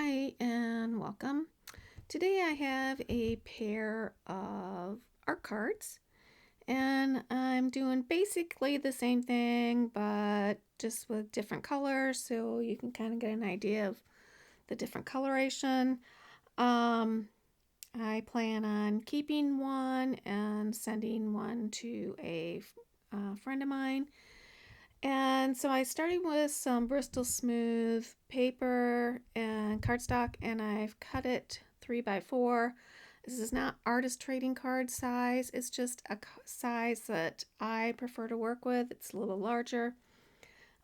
Hi and welcome. Today I have a pair of art cards and I'm doing basically the same thing but just with different colors so you can kind of get an idea of the different coloration. I plan on keeping one and sending one to a friend of mine. And so I started with some Bristol Smooth paper and cardstock, and I've cut it 3x4. This is not artist trading card size, it's just a size that I prefer to work with. It's a little larger.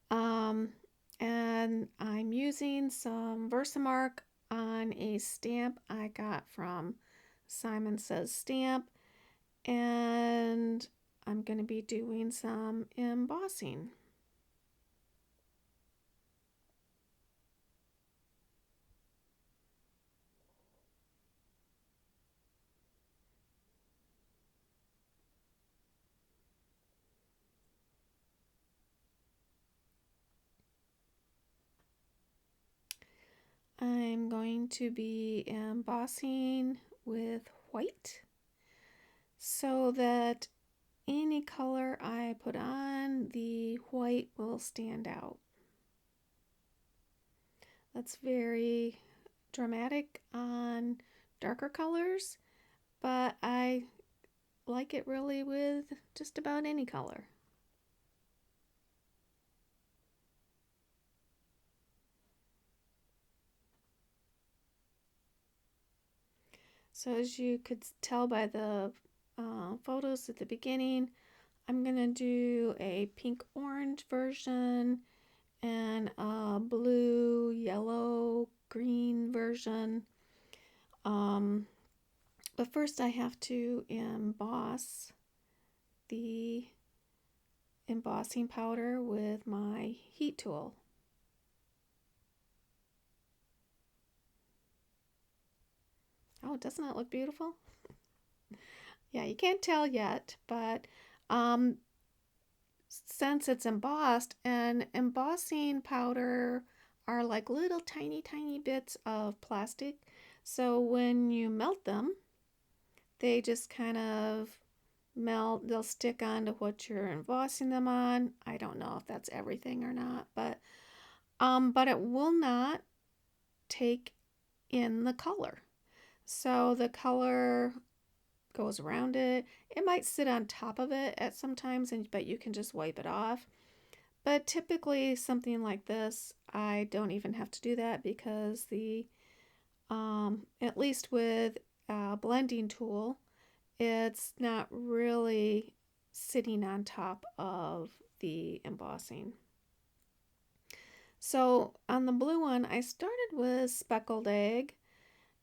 And I'm using some Versamark on a stamp I got from Simon Says Stamp, and I'm going to be doing some embossing. I'm going to be embossing with white so that any color I put on, the white will stand out. That's very dramatic on darker colors, but I like it really with just about any color. So as you could tell by the photos at the beginning, I'm going to do a pink-orange version and a blue, yellow, green version. But first I have to emboss the embossing powder with my heat tool. Oh, doesn't that look beautiful? Yeah, you can't tell yet, but since it's embossed, and embossing powder are like little tiny bits of plastic, so when you melt them, they just kind of melt. They'll stick onto what you're embossing them on. I don't know if that's everything or not, but it will not take in the color. So the color goes around it. It might sit on top of it at sometimes, but you can just wipe it off. But typically something like this, I don't even have to do that because the at least with a blending tool, it's not really sitting on top of the embossing. So on the blue one, I started with speckled egg,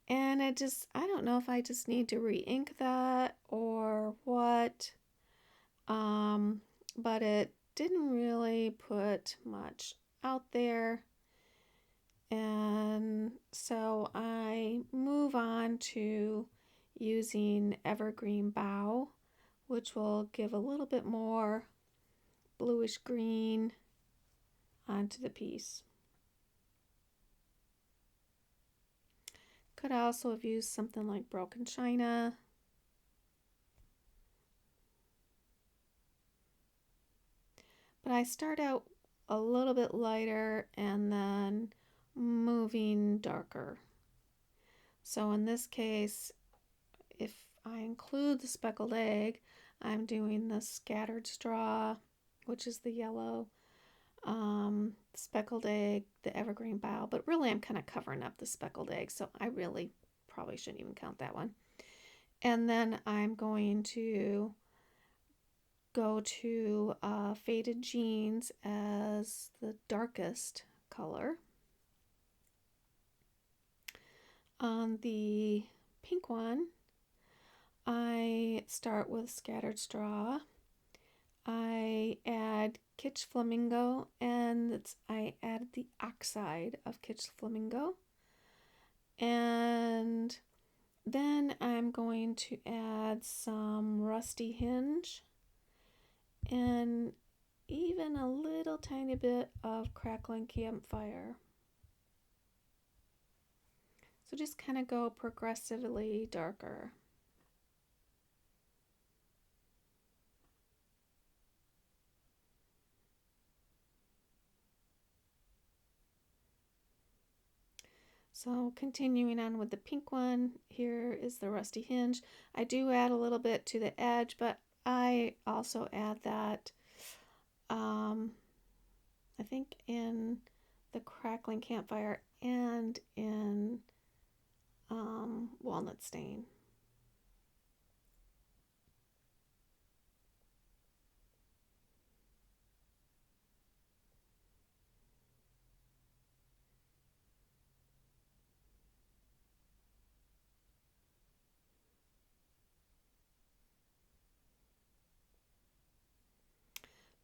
and I don't know if I just need to re-ink that or what, but it didn't really put much out there. And so I move on to using evergreen bough, which will give a little bit more bluish green onto the piece. Could also have used something like broken china. But I start out a little bit lighter and then moving darker. So in this case, if I include the speckled egg, I'm doing the scattered straw, which is the yellow, speckled egg, the evergreen bough, but really I'm kind of covering up the speckled egg, so I really probably shouldn't even count that one. And then I'm going to go to faded jeans as the darkest color. On the pink one, I start with scattered straw. I add kitsch flamingo, and I added the oxide of kitsch flamingo. And then I'm going to add some rusty hinge and even a little tiny bit of crackling campfire. So just kind of go progressively darker. So continuing on with the pink one, here is the rusty hinge. I do add a little bit to the edge, but I also add that, I think in the crackling campfire and in walnut stain.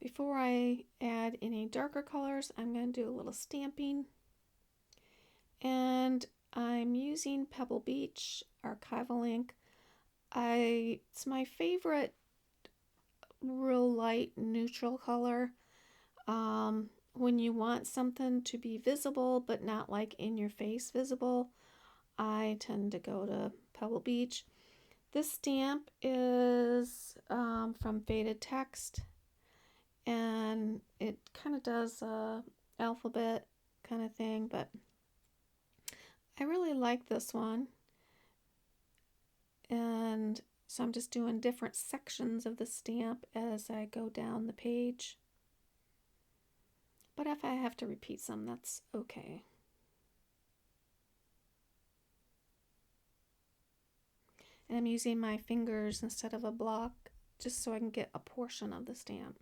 Before I add any darker colors, I'm going to do a little stamping. And I'm using Pebble Beach Archival Ink. It's my favorite real light neutral color. When you want something to be visible but not like in your face visible, I tend to go to Pebble Beach. This stamp is from Faded Text, and it kind of does a alphabet kind of thing, but I really like this one. And so I'm just doing different sections of the stamp as I go down the page. But if I have to repeat some, that's okay. And I'm using my fingers instead of a block just so I can get a portion of the stamp.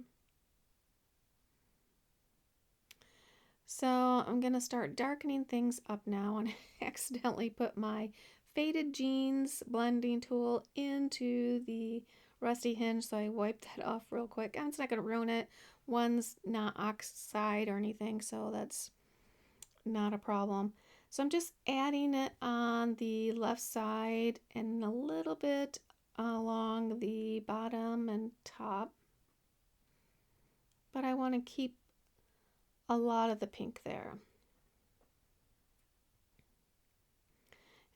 So I'm going to start darkening things up now, and I accidentally put my Faded Jeans blending tool into the rusty hinge, so I wiped that off real quick. And it's not going to ruin it. One's not oxide or anything, so that's not a problem. So I'm just adding it on the left side and a little bit along the bottom and top. But I want to keep a lot of the pink there.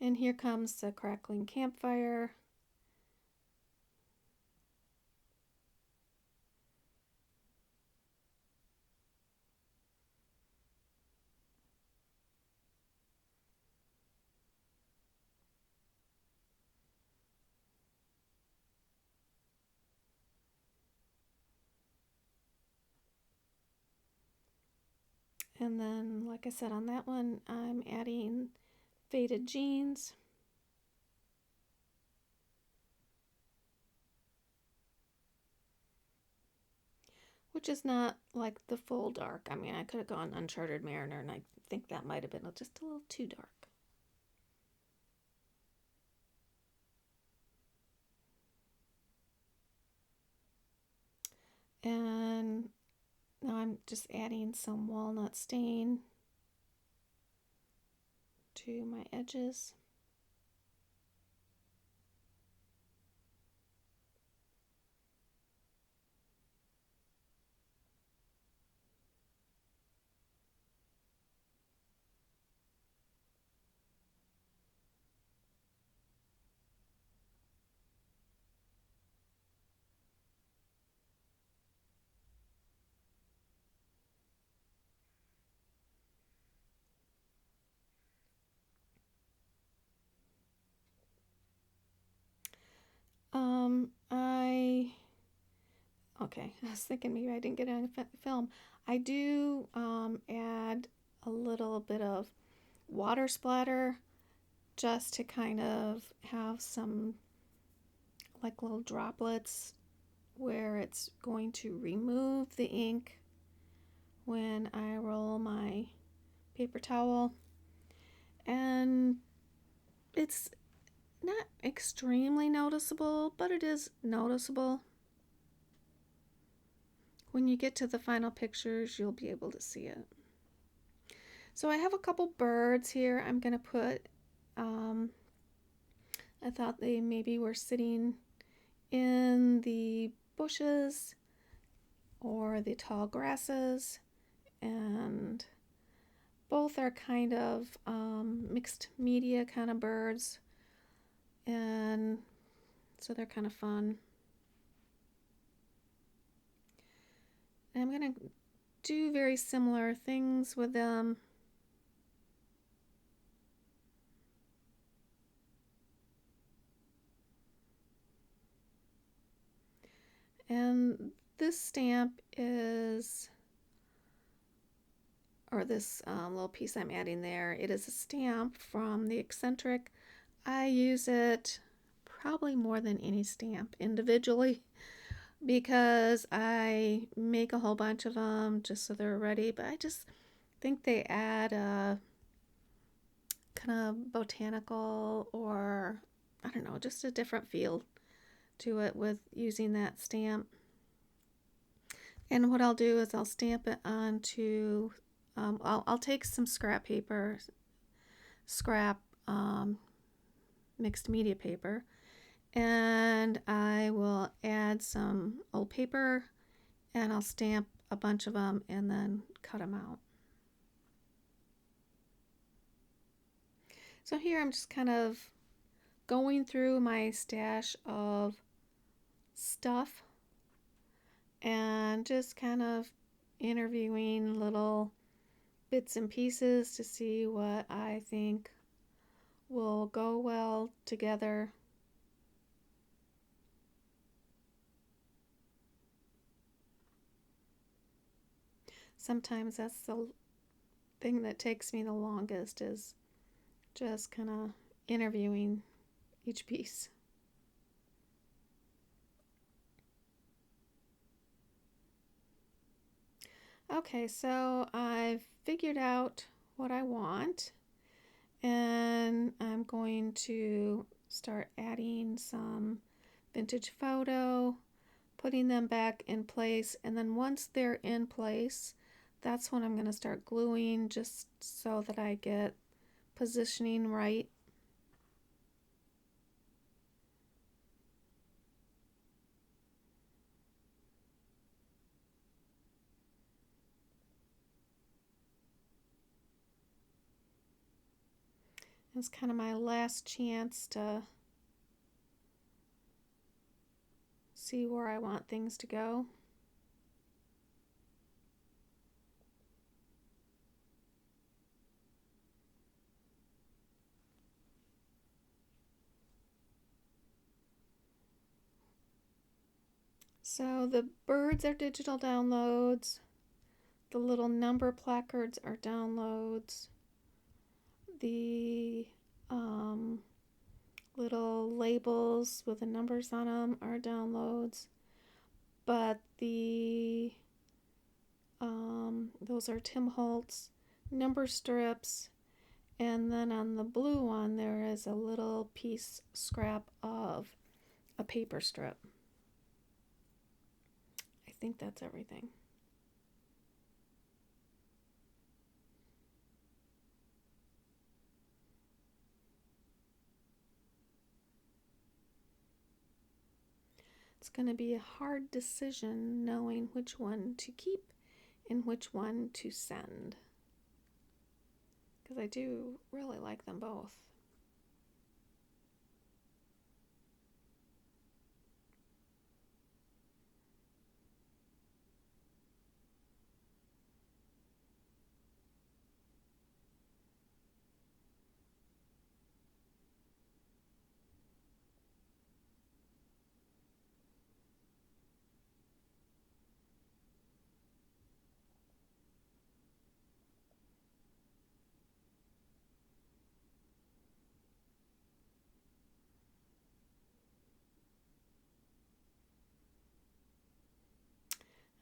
And here comes the crackling campfire. And then, like I said, on that one, I'm adding Faded Jeans. Which is not like the full dark. I mean, I could have gone Uncharted Mariner, and I think that might have been just a little too dark. And now I'm just adding some walnut stain to my edges. Okay, I was thinking maybe I didn't get it on film. I do add a little bit of water splatter just to kind of have some like little droplets where it's going to remove the ink when I roll my paper towel. And it's not extremely noticeable, but it is noticeable. When you get to the final pictures, you'll be able to see it. So I have a couple birds here. I'm going to put, I thought they maybe were sitting in the bushes or the tall grasses, both are kind of mixed media kind of birds, and so they're kind of fun. And I'm going to do very similar things with them. And this stamp is, or this little piece I'm adding there, it is a stamp from the eccentric. I use it probably more than any stamp individually because I make a whole bunch of them just so they're ready, but I just think they add a kind of botanical, or I don't know, just a different feel to it with using that stamp. And what I'll do is I'll stamp it onto, I'll take some scrap paper, scrap mixed media paper, and I will add some old paper, and I'll stamp a bunch of them and then cut them out. So here I'm just kind of going through my stash of stuff and just kind of interviewing little bits and pieces to see what I think will go well together. Sometimes that's the thing that takes me the longest, is just kind of interviewing each piece. Okay, so I've figured out what I want, and I'm going to start adding some vintage photo, putting them back in place, and then once they're in place, that's when I'm going to start gluing, just so that I get positioning right. It's kind of my last chance to see where I want things to go. So the birds are digital downloads. The little number placards are downloads. The little labels with the numbers on them are downloads. But the those are Tim Holtz number strips, and then on the blue one there is a little piece scrap of a paper strip. I think that's everything. It's going to be a hard decision knowing which one to keep and which one to send, because I do really like them both.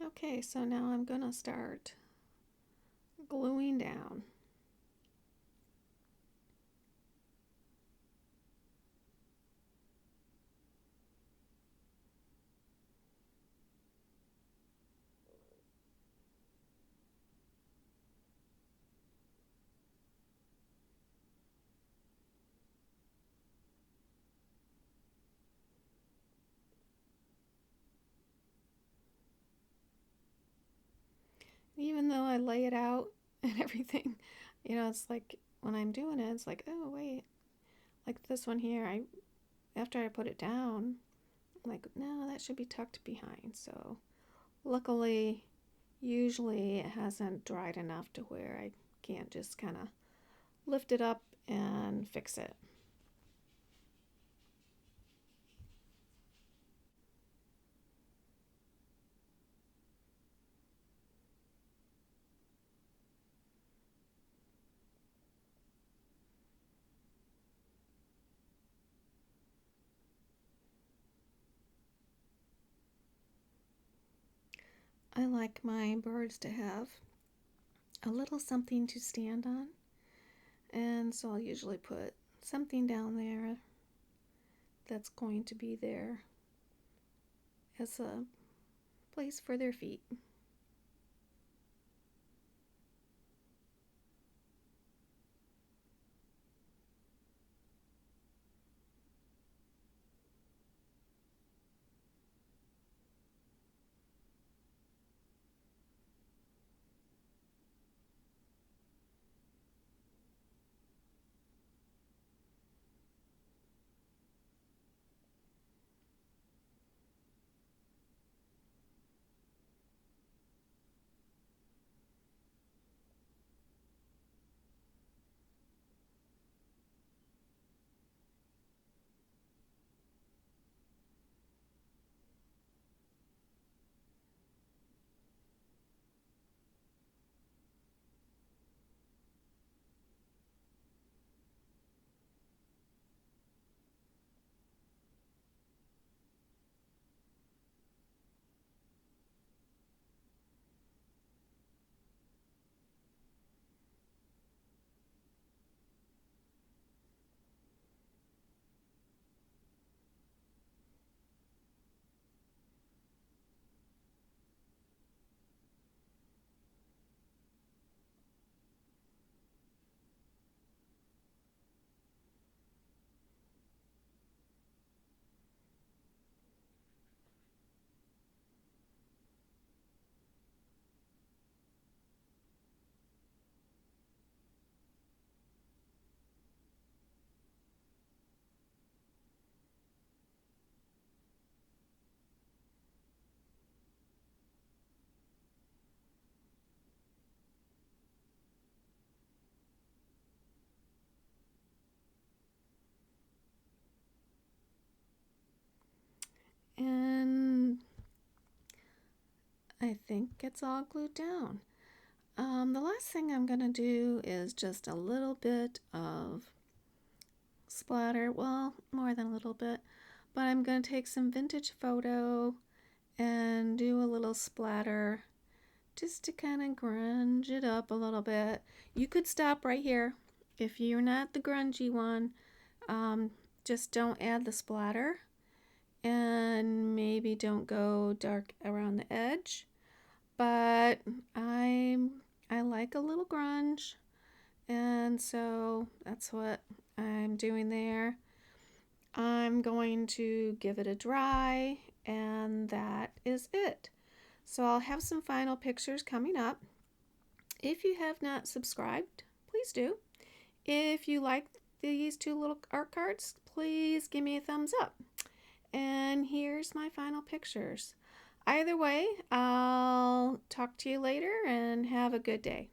Okay, so now I'm going to start gluing down. Even though I lay it out and everything, It's like when I'm doing it, it's like, oh, wait, like this one here, after I put it down, I'm like, no, that should be tucked behind. So luckily, usually it hasn't dried enough to where I can't just kind of lift it up and fix it. I like my birds to have a little something to stand on, and so I'll usually put something down there that's going to be there as a place for their feet. And I think it's all glued down. The last thing I'm going to do is just a little bit of splatter. Well, more than a little bit. But I'm going to take some vintage photo and do a little splatter just to kind of grunge it up a little bit. You could stop right here if you're not the grungy one. Just don't add the splatter, and maybe don't go dark around the edge. But I like a little grunge, and so that's what I'm doing there. I'm going to give it a dry, and that is it. So I'll have some final pictures coming up. If you have not subscribed, please do. If you like these two little art cards, please give me a thumbs up. And here's my final pictures. Either way, I'll talk to you later and have a good day.